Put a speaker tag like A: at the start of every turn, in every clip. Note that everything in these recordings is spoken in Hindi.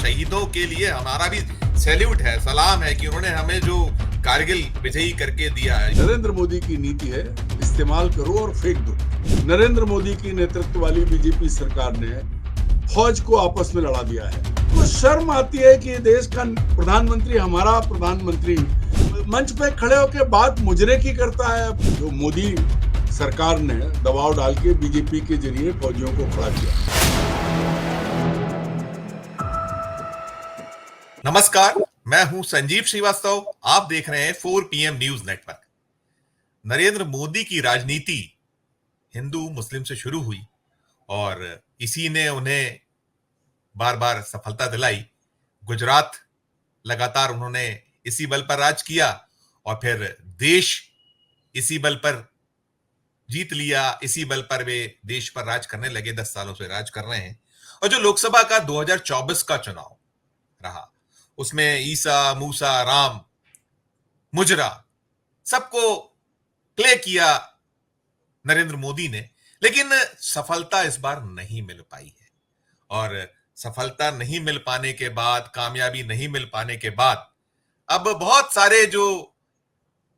A: शहीदों के लिए हमारा भी सैल्यूट है, सलाम है कि उन्होंने हमें जो कारगिल विजयी करके दिया है।
B: नरेंद्र मोदी की नीति है इस्तेमाल करो और फेंक दो। नरेंद्र मोदी की नेतृत्व वाली बीजेपी सरकार ने फौज को आपस में लड़ा दिया है। तो शर्म आती है कि देश का प्रधानमंत्री, हमारा प्रधानमंत्री मंच पे खड़े होकर बात मुजरे की करता है। जो मोदी सरकार ने दबाव डाल के बीजेपी के जरिए फौजियों को खड़ा किया।
A: नमस्कार, मैं हूं संजीव श्रीवास्तव। आप देख रहे हैं 4 PM news network. Narendra Modi की राजनीति हिंदू मुस्लिम से शुरू हुई और इसी ने उन्हें बार बार सफलता दिलाई। गुजरात लगातार उन्होंने इसी बल पर राज किया और फिर देश इसी बल पर जीत लिया। इसी बल पर वे देश पर राज करने लगे। 10 सालों से राज कर रहे हैं। और जो लोकसभा का 2024 का चुनाव रहा, उसमें ईसा, मूसा, राम, मुजरा सबको प्ले किया नरेंद्र मोदी ने, लेकिन सफलता इस बार नहीं मिल पाई है। और सफलता नहीं मिल पाने के बाद, कामयाबी नहीं मिल पाने के बाद, अब बहुत सारे जो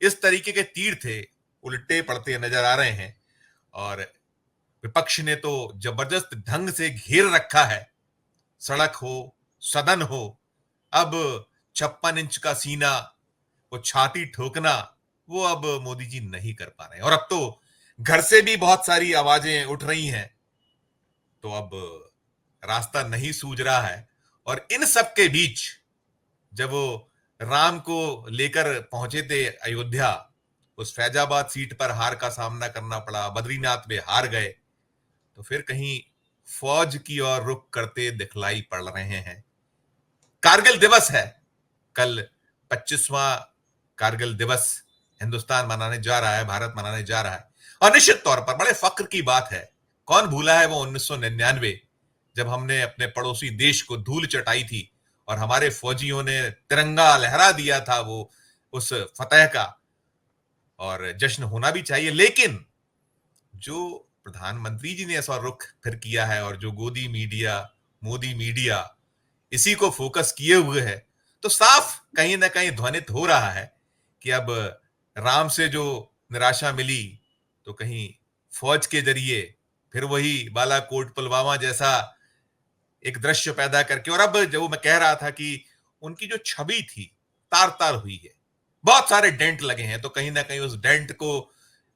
A: इस तरीके के तीर थे उल्टे पड़ते नजर आ रहे हैं। और विपक्ष ने तो जबरदस्त ढंग से घेर रखा है। सड़क हो, सदन हो, अब 56 इंच का सीना, वो छाती ठोकना, वो अब मोदी जी नहीं कर पा रहे हैं। और अब तो घर से भी बहुत सारी आवाजें उठ रही हैं, तो अब रास्ता नहीं सूझ रहा है। और इन सब के बीच जब वो राम को लेकर पहुंचे थे अयोध्या, उस फैजाबाद सीट पर हार का सामना करना पड़ा, बद्रीनाथ में हार गए, तो फिर कहीं फौज की ओर रुख करते दिखलाई पड़ रहे हैं। कारगिल दिवस है कल, 25वां कारगिल दिवस हिंदुस्तान मनाने जा रहा है, भारत मनाने जा रहा है। और निश्चित तौर पर बड़े फक्र की बात है। कौन भूला है वो 1999, जब हमने अपने पड़ोसी देश को धूल चटाई थी और हमारे फौजियों ने तिरंगा लहरा दिया था, वो उस फतह का। और जश्न होना भी चाहिए, लेकिन जो प्रधानमंत्री जी ने ऐसा रुख फिर किया है और जो मोदी मीडिया इसी को फोकस किए हुए है, तो साफ कहीं ना कहीं ध्वनित हो रहा है कि अब राम से जो निराशा मिली, तो कहीं फौज के जरिए फिर वही बालाकोट पुलवामा जैसा एक दृश्य पैदा करके, और अब जो मैं कह रहा था कि उनकी जो छवि थी तार तार हुई है, बहुत सारे डेंट लगे हैं, तो कहीं ना कहीं उस डेंट को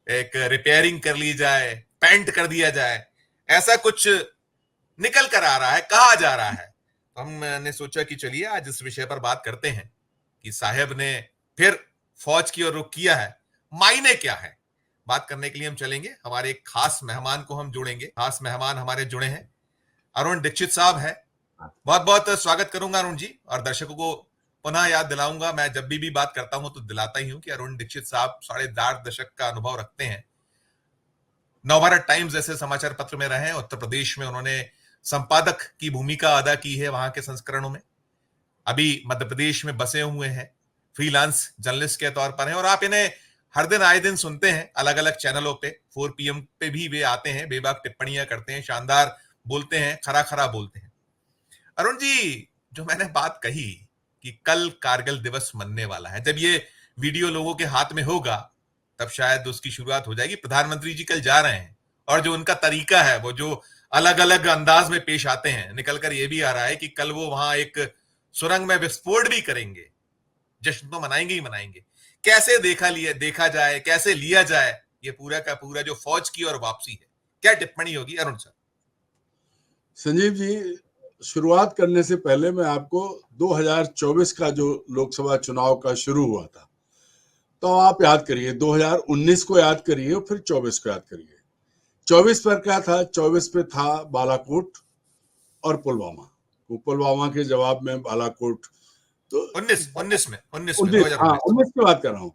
A: एक रिपेयरिंग कर ली जाए, पेंट कर दिया जाए, ऐसा कुछ निकल कर आ रहा है, कहा जा रहा है। तो हमने सोचा कि चलिए आज इस विषय पर बात करते हैं कि साहेब ने फिर फौज की ओर रुख किया है, मायने क्या है। बात करने के लिए हम चलेंगे, हमारे एक खास मेहमान को हम जोड़ेंगे। खास मेहमान हमारे जुड़े हैं, अरुण दीक्षित साहब है। बहुत बहुत स्वागत करूंगा अरुण जी। और दर्शकों को पुनः याद दिलाऊंगा, मैं जब भी बात करता हूं तो दिलाता ही हूं कि अरुण दीक्षित साहब 4.5 दशक का अनुभव रखते हैं। नवभारत टाइम्स जैसे समाचार पत्र में रहे, उत्तर प्रदेश में उन्होंने संपादक की भूमिका अदा की है वहां के संस्करणों में। अभी मध्य प्रदेश में बसे हुए हैं, फ्रीलांस जर्नलिस्ट के तौर पर हैं। और आप इन्हें हर दिन आए दिन सुनते हैं अलग अलग चैनलों पे, 4 PM पे भी वे आते हैं, बेबाक टिप्पणियां करते हैं, शानदार बोलते हैं, खरा खरा बोलते हैं। अरुण जी, जो मैंने बात कही कि कल कारगिल दिवस मनने वाला है, जब ये वीडियो लोगों के हाथ में होगा तब शायद उसकी शुरुआत हो जाएगी। प्रधानमंत्री जी कल जा रहे हैं और जो उनका तरीका है, वो जो अलग अलग अंदाज में पेश आते हैं, निकलकर ये भी आ रहा है कि कल वो वहां एक सुरंग में विस्फोट भी करेंगे। जश्न तो मनाएंगे ही मनाएंगे। कैसे देखा जाए, कैसे लिया जाए ये पूरा का पूरा जो फौज की और वापसी है, क्या टिप्पणी होगी अरुण सर?
B: संजीव जी, शुरुआत करने से पहले मैं आपको 2024 का जो लोकसभा चुनाव का शुरू हुआ था, तो आप याद करिए, 2019 को याद करिए और फिर 24 को याद करिए। 24 पर क्या था? 24 पे था बालाकोट और पुलवामा। वो पुलवामा के जवाब में बालाकोट, तो
A: 19 में
B: 19 की बात कर रहा हूँ।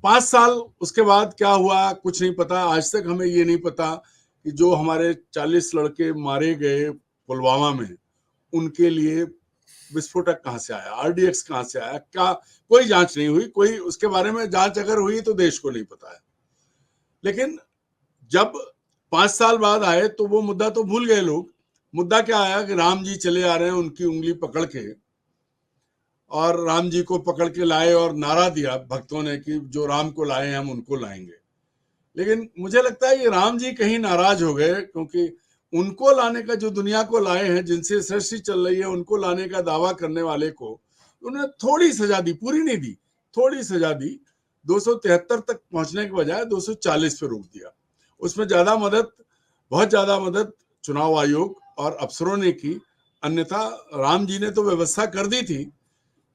B: 5 साल उसके बाद क्या हुआ कुछ नहीं पता। आज तक हमें ये नहीं पता कि जो हमारे 40 लड़के मारे गए पुलवामा में, उनके लिए विस्फोटक कहां से आया, RDX कहां से आया, क्या कोई जांच नहीं हुई। कोई उसके बारे में जांच अगर हुई तो देश को नहीं पता है। लेकिन जब 5 साल बाद आए तो वो मुद्दा तो भूल गए लोग। मुद्दा क्या आया कि राम जी चले आ रहे हैं उनकी उंगली पकड़ के, और राम जी को पकड़ के लाए और नारा दिया भक्तों ने कि जो राम को लाए हम उनको लाएंगे। लेकिन मुझे लगता है कि राम जी कहीं नाराज हो गए, क्योंकि उनको लाने का, जो दुनिया को लाए हैं, जिनसे सृष्टि चल रही है, उनको लाने का दावा करने वाले को उन्होंने थोड़ी सजा दी, पूरी नहीं दी, थोड़ी सजा दी। 273 तक पहुंचने के बजाय 240 पे रोक दिया। उसमें ज्यादा मदद, बहुत ज्यादा मदद चुनाव आयोग और अफसरों ने की। अन्यथा राम जी ने तो व्यवस्था कर दी थी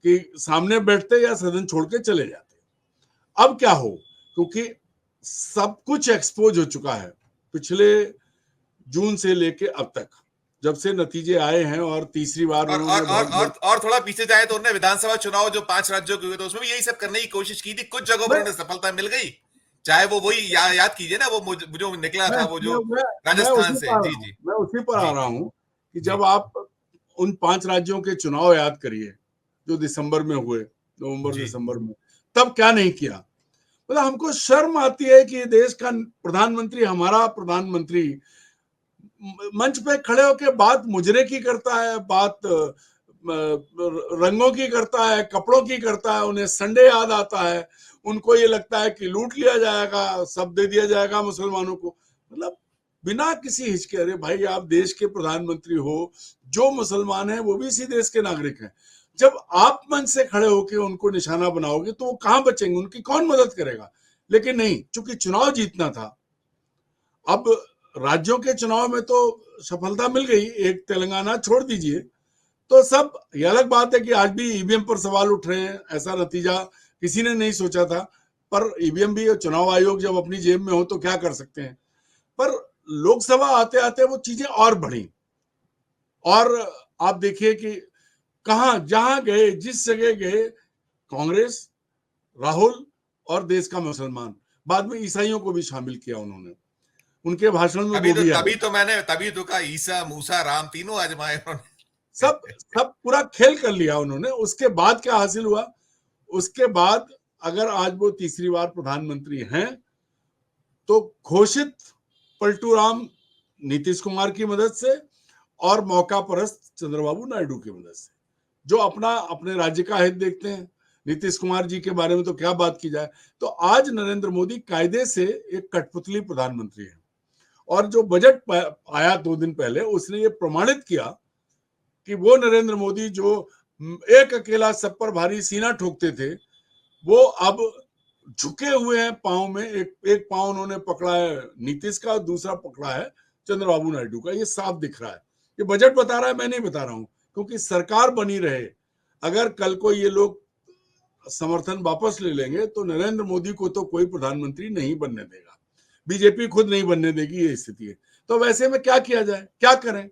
B: कि सामने बैठते या सदन छोड़ के चले जाते। अब क्या हो, क्योंकि सब कुछ एक्सपोज हो चुका है पिछले जून से लेके अब तक, जब से नतीजे आए हैं, और तीसरी बार
A: और और
B: उन्होंने
A: और
B: बहुत
A: और थोड़ा पीछे जाए तो उन्होंने विधानसभा चुनाव जो 5 राज्यों के हुए थे उसमें भी यही सब करने की कोशिश की थी, कुछ जगहों पर
B: मैं
A: उन्हें सफलता मिल गई। चाहे वो वही याद कीजिए ना, वो जो निकला
B: मैं
A: था वो जो
B: मैं
A: राजस्थान
B: उसी पर
A: से।
B: आ रहा
A: जी
B: हूँ,
A: जी
B: मैं उसी पर आ
A: जी
B: रहा हूँ कि
A: जी
B: जब आप उन 5 राज्यों के चुनाव याद करिए जो दिसंबर में हुए, नवंबर
A: जी
B: दिसंबर में, तब क्या नहीं किया। मतलब हमको शर्म आती है कि देश का प्रधानमंत्री, हमारा प्रधानमंत्री मंच पे खड़े होकर बात मुजरे की करता है, बात रंगों की करता है, कपड़ों की करता है, उन्हें संडे याद आता है, उनको ये लगता है कि लूट लिया जाएगा, सब दे दिया जाएगा मुसलमानों को। मतलब बिना किसी हिचके, अरे भाई आप देश के प्रधानमंत्री हो, जो मुसलमान है वो भी इसी देश के नागरिक हैं। जब आप मंच से खड़े होकर उनको निशाना बनाओगे तो वो कहां बचेंगे, उनकी कौन मदद करेगा। लेकिन नहीं, चूंकि चुनाव जीतना था। अब राज्यों के चुनाव में तो सफलता मिल गई, एक तेलंगाना छोड़ दीजिए, तो सब, ये अलग बात है कि आज भी ईवीएम पर सवाल उठ रहे हैं, ऐसा नतीजा किसी ने नहीं सोचा था। पर ईवीएम भी, चुनाव आयोग जब अपनी जेब में हो तो क्या कर सकते हैं। पर लोकसभा आते आते वो चीजें और बढ़ी, और आप देखिए कि कहां जहां गए, जिस जगह गए, कांग्रेस, राहुल और देश का मुसलमान, बाद में ईसाइयों को भी शामिल किया उन्होंने, उनके भाषण में वो भी आए।
A: तभी तो कहा ईसा मूसा राम तीनों आजमाए उन्होंने।
B: सब सब पूरा खेल कर लिया उन्होंने। उसके बाद क्या हासिल हुआ, उसके बाद अगर आज वो तीसरी बार प्रधानमंत्री हैं तो घोषित पलटू राम नीतीश कुमार की मदद से और मौका परस्त चंद्रबाबू नायडू की मदद से, जो अपना अपने राज्य का हित देखते हैं। नीतीश कुमार जी के बारे में तो क्या बात की जाए। तो आज नरेंद्र मोदी कायदे से एक कठपुतली प्रधानमंत्री है, और जो बजट आया 2 दिन पहले, उसने ये प्रमाणित किया कि वो नरेंद्र मोदी जो एक अकेला सब पर भारी सीना ठोकते थे, वो अब झुके हुए हैं पांव में। एक पांव उन्होंने पकड़ा है नीतीश का, दूसरा पकड़ा है चंद्रबाबू नायडू का। ये साफ दिख रहा है, ये बजट बता रहा है, मैं नहीं बता रहा हूं, क्योंकि सरकार बनी रहे। अगर कल को ये लोग समर्थन वापस ले लेंगे तो नरेंद्र मोदी को तो कोई प्रधानमंत्री नहीं बनने देगा, बीजेपी खुद नहीं बनने देगी, ये स्थिति है। तो वैसे में क्या किया जाए, क्या करें।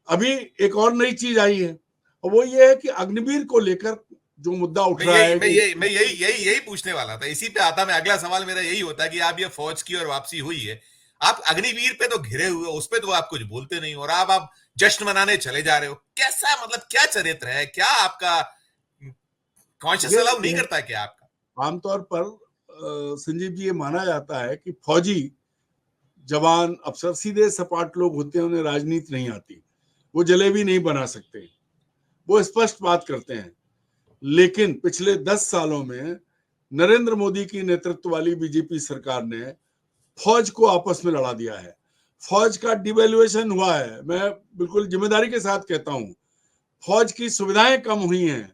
B: अभी एक और नई चीज आई है, और वो ये है कि अग्निवीर को लेकर जो मुद्दा उठ रहा है कि
A: यही पूछने वाला था, इसी पे आता। मैं अगला सवाल मेरा यही होता है कि आप ये फौज की और वापसी हुई है, आप अग्निवीर पे तो घिरे हुए, उस पे तो आप कुछ बोलते नहीं, और आप जश्न मनाने चले जा रहे हो। कैसा, मतलब क्या चरित्र है, क्या आपका कॉन्शियस
B: ये
A: अलाउ नहीं करता क्या आपका?
B: आमतौर पर संजीव जी, ये माना जाता है कि फौजी, जवान, अफसर सीधे सपाट लोग होते हैं, उन्हें राजनीति नहीं आती, वो जलेबी नहीं बना सकते, वो स्पष्ट बात करते हैं। लेकिन पिछले 10 सालों में नरेंद्र मोदी की नेतृत्व वाली बीजेपी सरकार ने फौज को आपस में लड़ा दिया है। फौज का डिवैल्यूएशन हुआ है, मैं बिल्कुल जिम्मेदारी के साथ कहता हूं। फौज की सुविधाएं कम हुई हैं,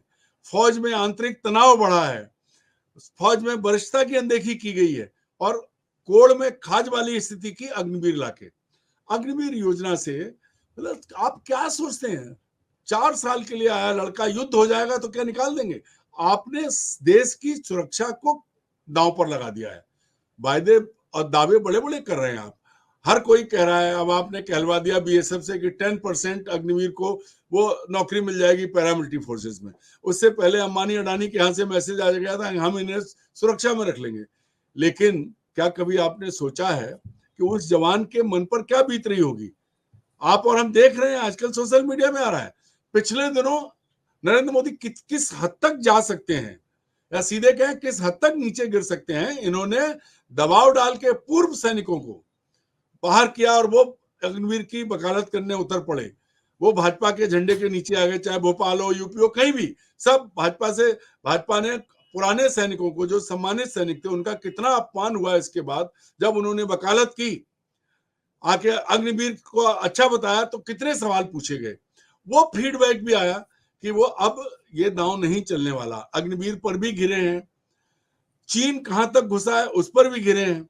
B: फौज में आंतरिक तनाव बढ़ा है, फौज में वरिष्ठता की अनदेखी की गई है, और कोड़ में खाज वाली स्थिति की अग्निवीर लाके। अग्निवीर योजना से मतलब आप क्या सोचते हैं, 4 साल के लिए आया लड़का, युद्ध हो जाएगा तो क्या निकाल देंगे। आपने देश की सुरक्षा को दांव पर लगा दिया है। वायदे और दावे बड़े बड़े कर रहे हैं आप, हर कोई कह रहा है। अब आपने कहलवा दिया बीएसएफ से कि 10% अग्निवीर को वो नौकरी मिल जाएगी पैरामिलिट्री फोर्सेस में। उससे पहले अंबानी अडानी के यहाँ से मैसेज आ गया था हम इन्हें सुरक्षा में रख लेंगे। लेकिन क्या कभी आपने सोचा है कि उस जवान के मन पर क्या बीत रही होगी। आप और हम देख रहे हैं, आजकल सोशल मीडिया में आ रहा है। पिछले दिनों नरेंद्र मोदी किस हद तक जा सकते हैं, या सीधे कहें किस हद तक नीचे गिर सकते हैं। इन्होंने दबाव डाल के पूर्व सैनिकों को बाहर किया, और वो अग्निवीर की वकालत करने उतर पड़े, वो भाजपा के झंडे के नीचे आ गए, चाहे भोपाल हो, यूपी हो, कहीं भी, सब भाजपा ने पुराने सैनिकों को, जो सम्मानित सैनिक थे, उनका कितना अपमान हुआ इसके बाद जब उन्होंने वकालत की, आके अग्निवीर को अच्छा बताया तो कितने सवाल पूछे गए। वो फीडबैक भी आया कि वो अब ये दांव नहीं चलने वाला, अग्निवीर पर भी गिरे हैं, चीन कहां तक घुसा है उस पर भी गिरे हैं।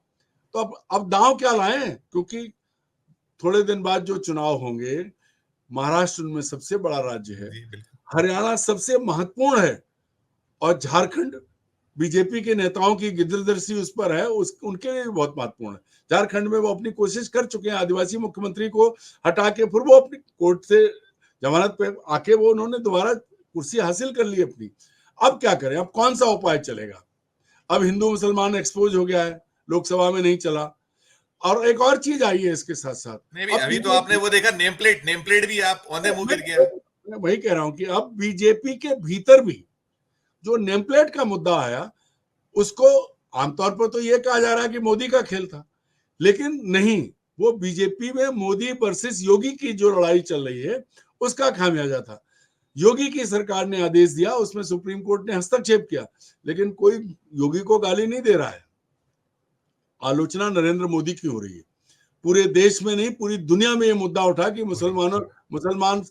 B: तो अब दांव क्या लाएं, क्योंकि थोड़े दिन बाद जो चुनाव होंगे, महाराष्ट्र उनमें सबसे बड़ा राज्य है, हरियाणा सबसे महत्वपूर्ण है, और झारखंड बीजेपी के नेताओं की गिरदर्शी उस पर है, उनके लिए भी बहुत महत्वपूर्ण है। झारखंड में वो अपनी कोशिश कर चुके हैं, आदिवासी मुख्यमंत्री को हटा के फिर वो अपनी कोर्ट से जमानत पे आके वो उन्होंने दोबारा कुर्सी हासिल कर ली अपनी। अब क्या करें, अब कौन सा उपाय चलेगा? अब हिंदू मुसलमान एक्सपोज हो गया है, लोकसभा में नहीं चला। और एक और चीज आई है इसके साथ साथ,
A: नहीं, अभी तो आपने वो देखा, नेम प्लेट भी आप औंधे मुंह गिर गया।
B: मैं वही कह रहा हूं कि अब बीजेपी के भीतर भी जो नेम प्लेट का मुद्दा आया, उसको आमतौर पर तो ये कहा जा रहा है कि मोदी का खेल था, लेकिन नहीं, वो बीजेपी में मोदी वर्सेस योगी की जो लड़ाई चल रही है उसका खामियाजा था। योगी की सरकार ने आदेश दिया, उसमें सुप्रीम कोर्ट ने हस्तक्षेप किया, लेकिन कोई योगी को गाली नहीं दे रहा है। आलोचना नरेंद्र मोदी की हो रही है, पूरे देश में नहीं, पूरी दुनिया में ये मुद्दा उठा कि मुसलमान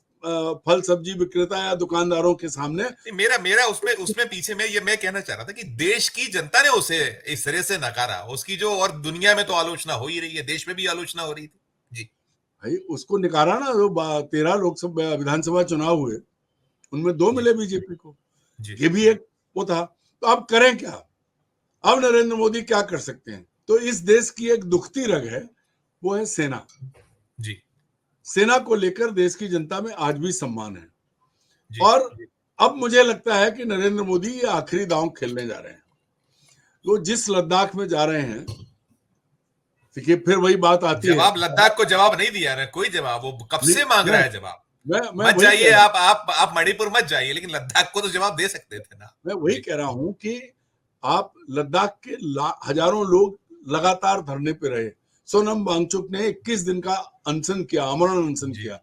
B: फल सब्जी विक्रेता या दुकानदारों के सामने।
A: मेरा उसमें पीछे में ये मैं कहना चाह रहा था कि देश की जनता ने उसे इस तरह से नकारा, उसकी जो, और दुनिया में तो आलोचना हो ही रही है, देश में भी आलोचना हो रही थी जी।
B: भाई उसको निकाला ना, जो 13 लोकसभा विधानसभा चुनाव हुए उनमें 2 मिले बीजेपी को, ये भी एक वो था। तो अब करें क्या? अब नरेंद्र मोदी क्या कर सकते हैं? तो इस देश की एक दुखती रग है, वो है सेना
A: जी।
B: सेना को लेकर देश की जनता में आज भी सम्मान है जी। और अब मुझे लगता है कि नरेंद्र मोदी ये आखिरी दांव खेलने जा रहे हैं। वो जिस लद्दाख में जा रहे हैं, देखिए फिर वही बात आती है,
A: लद्दाख को जवाब नहीं दिया ना कोई जवाब, वो कब से मांग रहा है जवाब।
B: मत
A: जाइए, आप मणिपुर मत जाइए, लेकिन लद्दाख को तो जवाब दे सकते थे ना।
B: मैं वही कह रहा हूं कि आप लद्दाख के हजारों लोग लगातार धरने पे रहे। सोनम वांगचुक ने 21 दिन का अनशन किया, आमरण अनशन किया।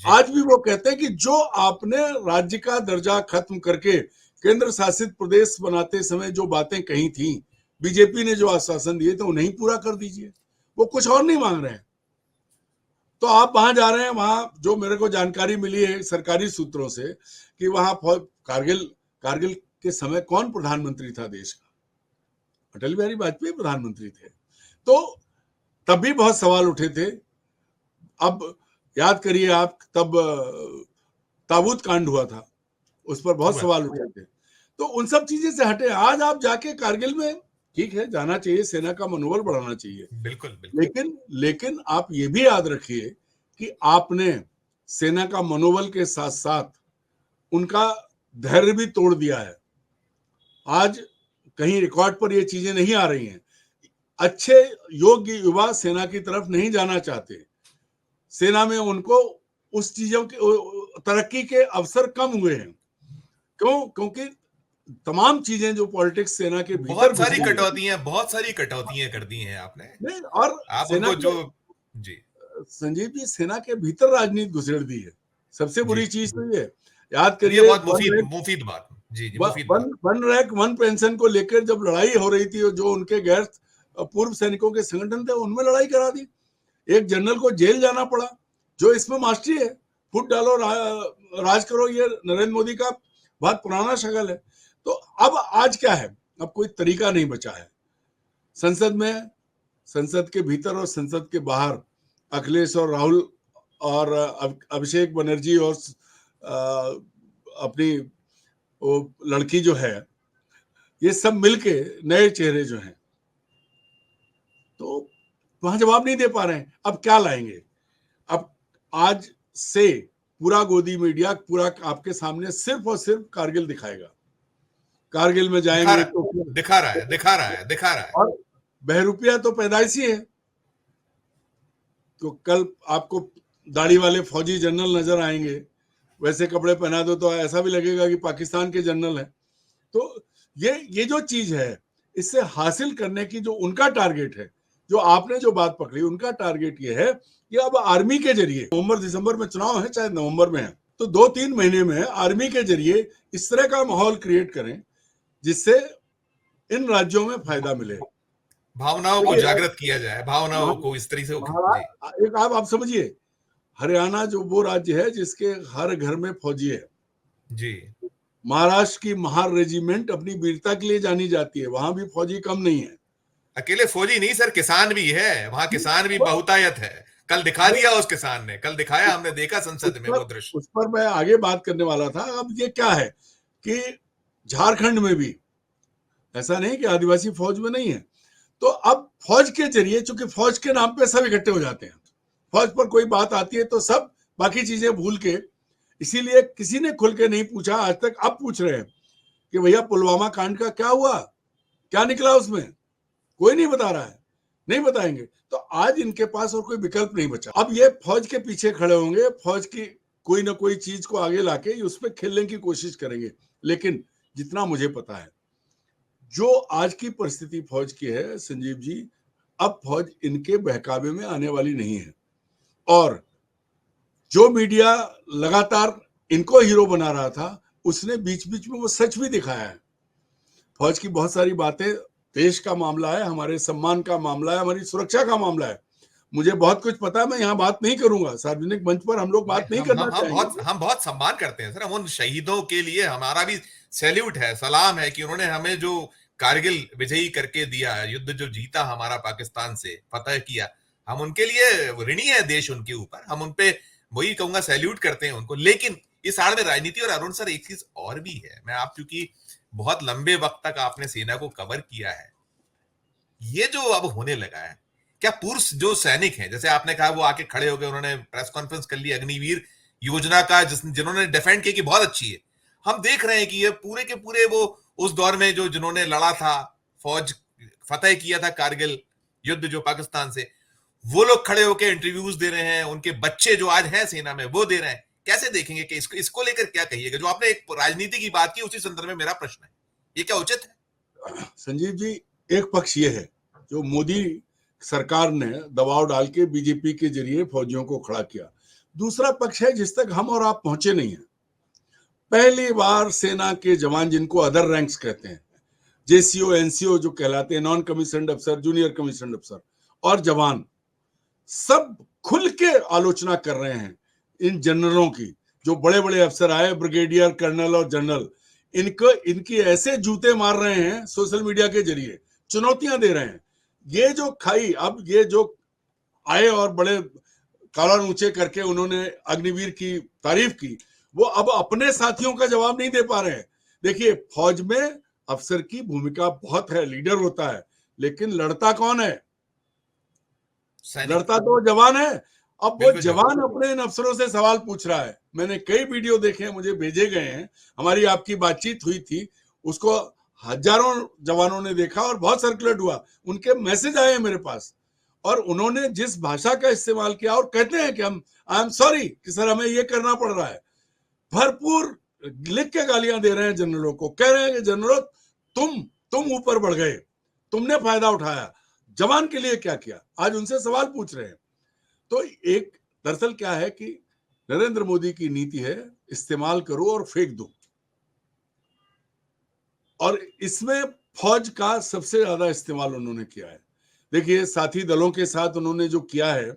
B: आज भी वो कहते हैं कि जो आपने राज्य का दर्जा खत्म करके केंद्र शासित प्रदेश बनाते समय जो बातें कही थी, बीजेपी ने जो आश्वासन दिए थे, उन्हें ही पूरा कर दीजिए। वो कुछ और नहीं मांग रहे हैं। तो आप वहां जा रहे हैं, वहां जो मेरे को जानकारी मिली है सरकारी सूत्रों से कि वहां कारगिल के समय कौन प्रधानमंत्री था देश का? अटल बिहारी वाजपेयी प्रधानमंत्री थे। तो तब भी बहुत सवाल उठे थे। अब याद करिए आप, तब ताबूत कांड हुआ था, उस पर बहुत सवाल उठे थे। तो उन सब चीजें से हटे, आज आप जाके कारगिल में, ठीक है जाना चाहिए, सेना का मनोबल बढ़ाना चाहिए, बिल्कुल, लेकिन आप ये भी याद रखिए कि आपने सेना का मनोबल के साथ साथ उनका धैर्य भी तोड़ दिया है। आज कहीं रिकॉर्ड पर ये चीजें नहीं आ रही हैं। अच्छे योग्य युवा सेना की तरफ नहीं जाना चाहते, सेना में उनको उस चीजों के तरक्की के अवसर कम हुए हैं। क्यों? क्योंकि तमाम चीजें जो पॉलिटिक्स सेना के भीतर,
A: बहुत सारी कटौतियां कर दी हैं आपने।
B: नहीं, और
A: आप उनको जो जी
B: संजीव जी, सेना के भीतर राजनीति घुसेड़ दी है। सबसे बुरी चीज तो ये याद करिए,
A: बहुत मुफीद बात जी,
B: वन रैंक वन पेंशन को लेकर जब लड़ाई हो रही थी, जो उनके गैर पूर्व सैनिकों के संगठन थे, उनमें लड़ाई करा दी। एक जनरल को जेल जाना पड़ा, जो इसमें मास्टरी है, फुट डालो राज करो, ये नरेंद्र मोदी का बहुत पुराना शगल है। तो अब आज क्या है, अब कोई तरीका नहीं बचा है। संसद में, संसद के भीतर और संसद के बाहर अखिलेश और राहुल और अभिषेक बनर्जी और अपनी वो लड़की जो है, ये सब मिलके नए चेहरे जो हैं, तो वहां जवाब नहीं दे पा रहे हैं। अब क्या लाएंगे? अब आज से पूरा गोदी मीडिया पूरा आपके सामने सिर्फ और सिर्फ कारगिल दिखाएगा। कारगिल में जाएंगे तो
A: दिखा रहा है।
B: और बहरूपिया तो पैदाइशी है। तो कल आपको दाढ़ी वाले फौजी जनरल नजर आएंगे, वैसे कपड़े पहना दो तो ऐसा भी लगेगा कि पाकिस्तान के जनरल है। तो ये जो चीज है, इससे हासिल करने की जो उनका टारगेट है, जो आपने जो बात पकड़ी उनका टारगेट ये है कि अब आर्मी के जरिए, नवंबर दिसंबर में चुनाव है, शायद नवंबर में है, तो 2-3 महीने में आर्मी के जरिए इस तरह का माहौल क्रिएट करें जिससे इन राज्यों में फायदा मिले,
A: भावनाओं को जागृत किया जाए, भावनाओं को इस तरीके से। जी
B: एक आप समझिए, हरियाणा जो वो राज्य है जिसके हर घर में फौजी है,
A: जी,
B: महाराष्ट्र की महार रेजिमेंट अपनी वीरता के लिए जानी जाती है, वहां भी फौजी कम नहीं है।
A: अकेले फौजी नहीं सर, किसान भी है वहां, किसान भी बहुतायत है। कल दिखा दिया उस किसान ने, कल दिखाया, हमने देखा संसद में वो दृश्य।
B: उस पर मैं आगे बात करने वाला था। अब ये क्या है कि झारखंड में भी ऐसा नहीं कि आदिवासी फौज में नहीं है, तो अब फौज के जरिए, चूंकि फौज के नाम पे सब इकट्ठे हो जाते हैं, फौज पर कोई बात आती है तो सब बाकी चीजें भूल के, इसीलिए किसी ने खुल के नहीं पूछा आज तक। अब पूछ रहे हैं कि भैया पुलवामा कांड का क्या हुआ, क्या निकला उसमें, कोई नहीं बता रहा है, नहीं बताएंगे। तो आज इनके पास और कोई विकल्प नहीं बचा। अब ये फौज के पीछे खड़े होंगे, फौज की कोई ना कोई चीज को आगे लाके उस पर खेलने की कोशिश करेंगे। लेकिन जितना मुझे पता है, जो आज की परिस्थिति फौज की है संजीव जी, अब फौज इनके बहकावे में आने वाली नहीं है। और जो मीडिया लगातार इनको हीरो बना रहा था, उसने बीच बीच में वो सच भी दिखाया है। फौज की बहुत सारी बातें, देश का मामला है, हमारे सम्मान का मामला है, हमारी सुरक्षा का मामला है, मुझे बहुत कुछ पता है, मैं यहाँ बात नहीं करूंगा, सार्वजनिक मंच पर हम लोग बात नहीं करना चाहेंगे।
A: हम बहुत सम्मान करते हैं सर, हम उन शहीदों के लिए हमारा भी सैल्यूट है, सलाम है कि उन्होंने हमें जो कारगिल विजयी करके दिया, युद्ध जो जीता हमारा पाकिस्तान से, फतह किया, हम उनके लिए ऋणी है देश उनके ऊपर, हम उनपे वही कहूंगा सैल्यूट करते हैं उनको। लेकिन इस आड़ में राजनीति, और अरुण सर एक चीज और भी है, मैं आप क्योंकि बहुत लंबे वक्त तक आपने सेना को कवर किया है, ये जो अब होने लगा है, क्या पूर्व जो सैनिक हैं, जैसे आपने कहा वो आके खड़े हो गए, उन्होंने प्रेस कॉन्फ्रेंस कर ली अग्निवीर योजना का, जिन्होंने डिफेंड किया कि बहुत अच्छी है, हम देख रहे हैं कि ये पूरे के पूरे वो उस दौर में जो जिन्होंने लड़ा था, फौज फतेह किया था कारगिल युद्ध जो पाकिस्तान से, वो लोग खड़े होकर इंटरव्यूज दे रहे हैं, उनके बच्चे जो आज हैं सेना में वो दे रहे हैं। कैसे देखेंगे कि इसको लेकर क्या कहिएगा? जो आपने एक राजनीति की बात की, उसी संदर्भ में मेरा प्रश्न है, ये क्या उचित है?
B: संजीव जी, एक पक्ष ये है जो मोदी सरकार ने दबाव डाल के बीजेपी के जरिए फौजियों को खड़ा किया, दूसरा पक्ष है जिस तक हम और आप पहुंचे नहीं हैं। पहली बार सेना के जवान, जिनको अदर रैंक्स कहते हैं, जेसीओ एनसीओ जो कहलाते हैं, नॉन कमीशन्ड अफसर, जूनियर कमीशन्ड अफसर और जवान, सब खुल के आलोचना कर रहे हैं इन जनरलों की। जो बड़े बड़े अफसर आए, ब्रिगेडियर, कर्नल और जनरल, इनकी ऐसे जूते मार रहे हैं सोशल मीडिया के जरिए, चुनौतियां दे रहे हैं। ये जो खाई, अब ये जो आए और बड़े कॉलर ऊंचे करके उन्होंने अग्निवीर की तारीफ की, वो अब अपने साथियों का जवाब नहीं दे पा रहे हैं। देखिए, फौज में अफसर की भूमिका बहुत है, लीडर होता है, लेकिन लड़ता कौन है? लड़ता तो जवान है। अब वो जवान अपने इन अफसरों से सवाल पूछ रहा है। मैंने कई वीडियो देखे हैं, मुझे भेजे गए हैं, हमारी आपकी बातचीत हुई थी, उसको हजारों जवानों ने देखा और बहुत सर्कुलेट हुआ, उनके मैसेज आए हैं मेरे पास, और उन्होंने जिस भाषा का इस्तेमाल किया, और कहते हैं कि हम आई एम सॉरी कि सर हमें ये करना पड़ रहा है, भरपूर लिख के गालियां दे रहे हैं जनरलों को, कह रहे हैं कि जनरल तुम ऊपर बढ़ गए, तुमने फायदा उठाया, जवान के लिए क्या किया, आज उनसे सवाल पूछ रहे हैं। तो एक दरअसल क्या है कि नरेंद्र मोदी की नीति है, इस्तेमाल करो और फेंक दो, और इसमें फौज का सबसे ज्यादा इस्तेमाल उन्होंने किया है। देखिए, साथी दलों के साथ उन्होंने जो किया है,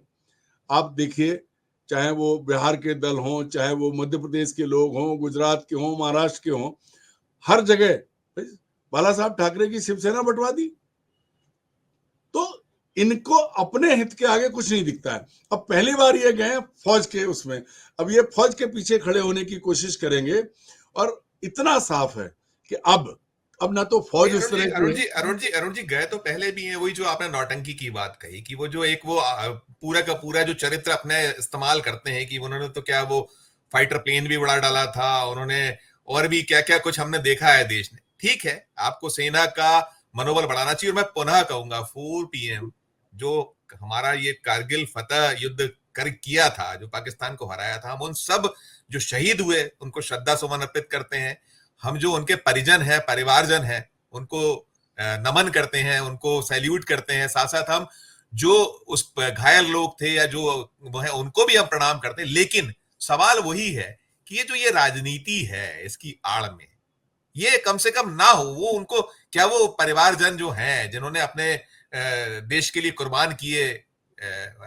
B: आप देखिए, चाहे वो बिहार के दल हों, चाहे वो मध्य प्रदेश के लोग हों, गुजरात के हों, महाराष्ट्र के हों, हर जगह बाला साहब ठाकरे की शिवसेना बंटवा दी। तो इनको अपने हित के आगे कुछ नहीं दिखता है। अब पहली बार ये गए फौज के उसमें, अब ये फौज के पीछे खड़े होने की कोशिश करेंगे, और इतना साफ है कि अब ना तो फौज उस तरह की।
A: अरुण जी गए तो पहले भी हैं, वही जो आपने नौटंकी की बात कही कि वो जो एक वो पूरा का पूरा जो चरित्र अपने इस्तेमाल करते हैं, कि उन्होंने तो क्या वो फाइटर प्लेन भी उड़ा डाला था, उन्होंने और भी क्या क्या कुछ हमने देखा है देश ने। ठीक है, आपको सेना का मनोबल बढ़ाना चाहिए, और मैं पुनः कहूंगा 4 PM जो हमारा ये कारगिल फतह युद्ध कर किया था, जो पाकिस्तान को हराया था, हम उन सब जो शहीद हुए उनको श्रद्धा सुमन अर्पित करते हैं। हम जो उनके परिजन हैं, परिवारजन हैं, उनको नमन करते हैं, उनको सैल्यूट करते हैं। साथ साथ हम जो उस घायल लोग थे या जो वो है उनको भी हम प्रणाम करते हैं, लेकिन सवाल वही है कि ये राजनीति है इसकी आड़ में ये कम से कम ना हो। वो उनको क्या वो परिवारजन जो हैं जिन्होंने अपने देश के लिए कुर्बान किए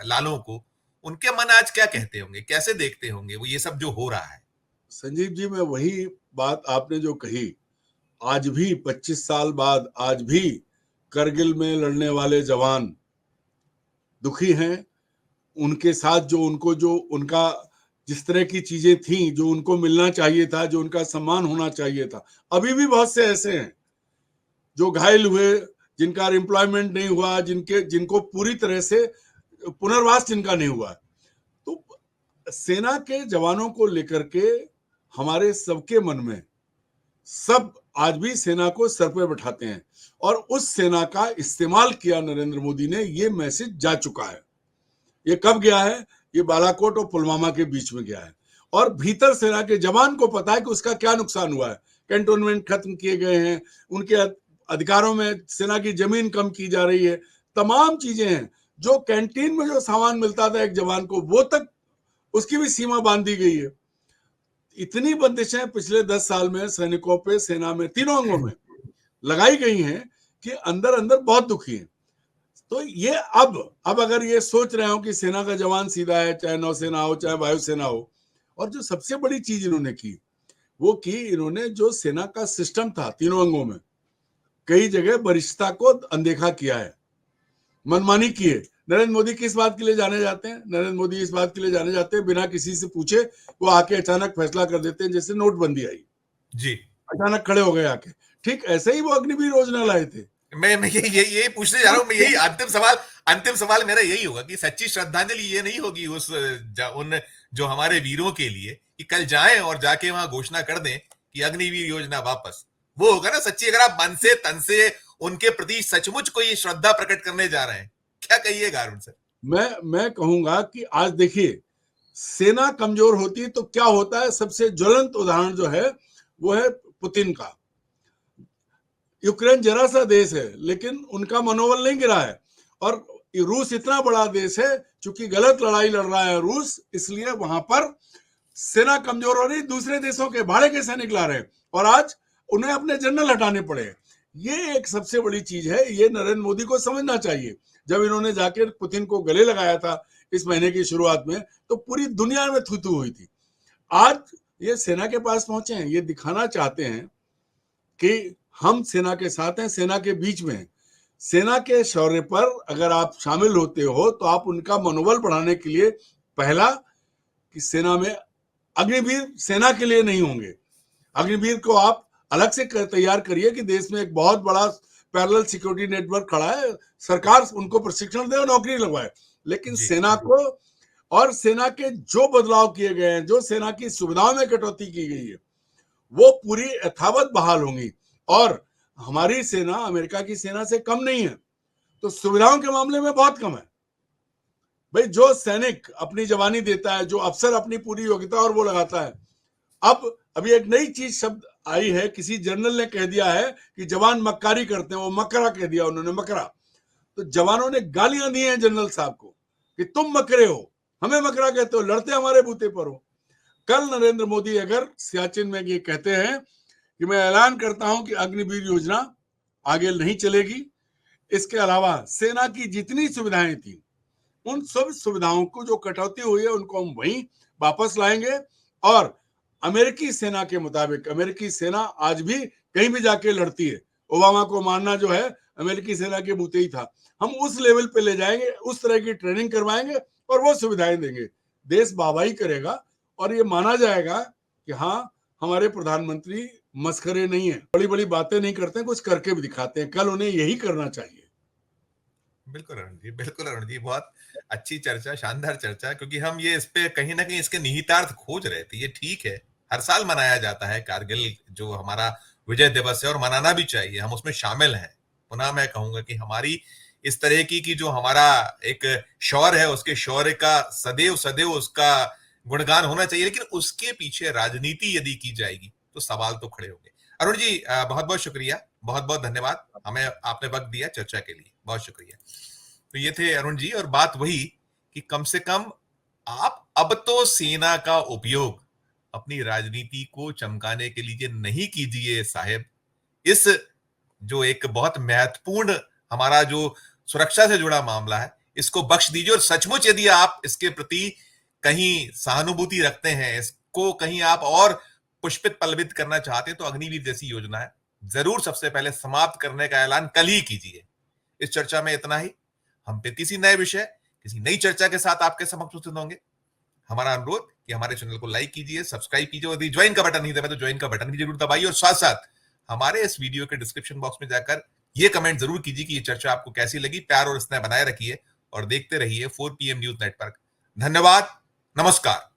A: लालों को, उनके मन आज क्या कहते होंगे, कैसे देखते होंगे वो ये सब जो हो रहा है।
B: संजीव जी, मैं वही बात आपने जो कही, आज भी 25 साल बाद आज भी करगिल में लड़ने वाले जवान दुखी हैं। उनके साथ जो उनका जिस तरह की चीजें थी, जो उनको मिलना चाहिए था, जो उनका सम्मान होना चाहिए था, अभी भी बहुत से ऐसे हैं जो घायल हुए, जिनका एम्प्लॉयमेंट नहीं हुआ, जिनको पूरी तरह से पुनर्वास जिनका नहीं हुआ। तो सेना के जवानों को लेकर के हमारे सबके मन में सब आज भी सेना को सर पे बैठाते हैं, और उस सेना का इस्तेमाल किया नरेंद्र मोदी ने, ये मैसेज जा चुका है। ये कब गया है? ये बालाकोट और पुलवामा के बीच में गया है, और भीतर सेना के जवान को पता है कि उसका क्या नुकसान हुआ है। कैंटोनमेंट खत्म किए गए हैं, उनके अधिकारों में सेना की जमीन कम की जा रही है, तमाम चीजें हैं। जो कैंटीन में जो सामान मिलता था एक जवान को, वो तक उसकी भी सीमा बांध दी गई है। इतनी बंदिशें पिछले 10 साल में सैनिकों पे, सेना में, तीनों अंगों में लगाई गई हैं कि अंदर अंदर बहुत दुखी है। तो ये अब अगर ये सोच रहे हो कि सेना का जवान सीधा है, चाहे नौसेना हो चाहे वायुसेना हो, और जो सबसे बड़ी चीज इन्होंने की वो की, इन्होंने जो सेना का सिस्टम था तीनों अंगों में, कई जगह वरिष्ठता को अनदेखा किया है, मनमानी की है। नरेंद्र मोदी किस बात के लिए जाने जाते हैं? नरेंद्र मोदी इस बात के लिए जाने जाते हैं, बिना किसी से पूछे वो आके अचानक फैसला कर देते हैं। जैसे नोटबंदी आई,
A: जी,
B: अचानक खड़े हो गए आके। ठीक ऐसे ही वो अग्निवीर योजना लाए थे।
A: मैं यही पूछने जा रहा हूं। मैं यही अंतिम सवाल मेरा यही होगा कि सच्ची श्रद्धांजलि ये नहीं होगी उन जो हमारे वीरों के लिए कि कल जाएं और जाके वहां घोषणा कर दें कि अग्निवीर योजना वापस, वो होगा ना सच्ची, अगर आप मन से तन से उनके प्रति सचमुच कोई श्रद्धा प्रकट करने जा रहे हैं। क्या कहिएगा अरुण सर?
B: मैं कहूंगा कि आज देखिए, सेना कमजोर होती है तो क्या होता है। सबसे ज्वलंत उदाहरण जो है वो है पुतिन का। यूक्रेन जरा सा देश है, लेकिन उनका मनोबल नहीं गिरा है। और रूस इतना बड़ा देश है, चूंकि गलत लड़ाई लड़ रहा है रूस, इसलिए वहां पर सेना कमजोर हो रही, दूसरे देशों के भाड़े के सैनिक ला रहे हैं, और आज उन्हें अपने जनरल हटाने पड़े। ये एक सबसे बड़ी चीज है, ये नरेंद्र मोदी को समझना चाहिए। जब इन्होंने जाकर पुतिन को गले लगाया था इस महीने की शुरुआत में, तो पूरी दुनिया में थू थू हुई थी। आज ये सेना के पास पहुंचे हैं, ये दिखाना चाहते हैं कि हम सेना के साथ हैं, सेना के बीच में हैं। सेना के शौर्य पर अगर आप शामिल होते हो तो आप उनका मनोबल बढ़ाने के लिए, पहला कि सेना में अग्निवीर सेना के लिए नहीं होंगे, अग्निवीर को आप अलग से तैयार करिए कि देश में एक बहुत बड़ा पैरेलल सिक्योरिटी नेटवर्क खड़ा है, सरकार उनको प्रशिक्षण दे और नौकरी लगवाए। लेकिन सेना को, और सेना के जो बदलाव किए गए हैं, जो सेना की सुविधाओं में कटौती की गई है, वो पूरी यथावत बहाल होंगी। और हमारी सेना अमेरिका की सेना से कम नहीं है, तो सुविधाओं के मामले में बहुत कम है। भाई, जो सैनिक अपनी जवानी देता है, जो अफसर अपनी पूरी योग्यता और वो लगाता है। अब अभी एक नई चीज शब्द आई है, किसी जनरल ने कह दिया है कि जवान मक्कारी करते हैं, वो मकरा कह दिया उन्होंने, मकरा। तो जवानों ने गालियां दी हैं जनरल साहब को कि तुम मकरे हो, हमें मकरा कहते हो, लड़ते हमारे बूते पर हो। कल नरेंद्र मोदी अगर सियाचिन में ये कहते हैं कि मैं ऐलान करता हूं कि अग्निवीर योजना आगे नहीं चलेगी, इसके अलावा सेना की जितनी सुविधाएं थी उन सब सुविधाओं को जो कटौती हुई है उनको हम वहीं वापस लाएंगे। और अमेरिकी सेना के मुताबिक, अमेरिकी सेना आज भी कहीं भी जाके लड़ती है। ओबामा को मारना जो है अमेरिकी सेना के बूते ही था। हम उस लेवल पे ले जाएंगे, उस तरह की ट्रेनिंग करवाएंगे और वो सुविधाएं देंगे। देश वाहवाही करेगा और ये माना जाएगा कि हाँ, हमारे प्रधानमंत्री मस्खरे नहीं है, बड़ी बड़ी बातें नहीं करते, कुछ करके भी दिखाते हैं। कल उन्हें यही करना चाहिए।
A: बिल्कुल अरुण जी, बिल्कुल अरुण जी, बहुत अच्छी चर्चा, शानदार चर्चा, क्योंकि हम ये इस पे कहीं ना कहीं इसके निहितार्थ खोज रहे थे। ये ठीक है, हर साल मनाया जाता है कारगिल जो हमारा विजय दिवस है, और मनाना भी चाहिए, हम उसमें शामिल हैं। पुनः मैं कहूंगा कि हमारी इस तरह की जो हमारा एक शौर्य है, उसके शौर्य का सदैव सदैव उसका गुणगान होना चाहिए, लेकिन उसके पीछे राजनीति यदि की जाएगी तो सवाल तो खड़े होंगे। अरुण जी, बहुत बहुत शुक्रिया, बहुत बहुत धन्यवाद, हमें आपने वक्त दिया चर्चा के लिए, बहुत शुक्रिया। तो ये थे अरुण जी, और बात वही कि कम से कम आप अब तो सेना का उपयोग अपनी राजनीति को चमकाने के लिए नहीं कीजिए साहेब। इस जो एक बहुत महत्वपूर्ण हमारा जो सुरक्षा से जुड़ा मामला है, इसको बख्श दीजिए। और सचमुच यदि आप इसके प्रति कहीं सहानुभूति रखते हैं, इसको कहीं आप और पुष्पित पल्लवित करना चाहते हैं, तो अग्निवीर जैसी योजना है, जरूर सबसे पहले समाप्त करने का ऐलान कल ही कीजिए। इस चर्चा में इतना ही। हम फिर किसी नए विषय, किसी नई चर्चा के साथ आपके समक्ष उपस्थित होंगे। हमारा अनुरोध कि हमारे चैनल को लाइक कीजिए, सब्सक्राइब कीजिए, और यदि ज्वाइन का बटन नहीं दबाया तो ज्वाइन का बटन भी जरूर दबाइए। और साथ साथ हमारे इस वीडियो के डिस्क्रिप्शन बॉक्स में जाकर ये कमेंट जरूर कीजिए कि ये चर्चा आपको कैसी लगी। प्यार और स्नेह बनाए रखिए और देखते रहिए 4 PM न्यूज नेटवर्क। धन्यवाद, नमस्कार।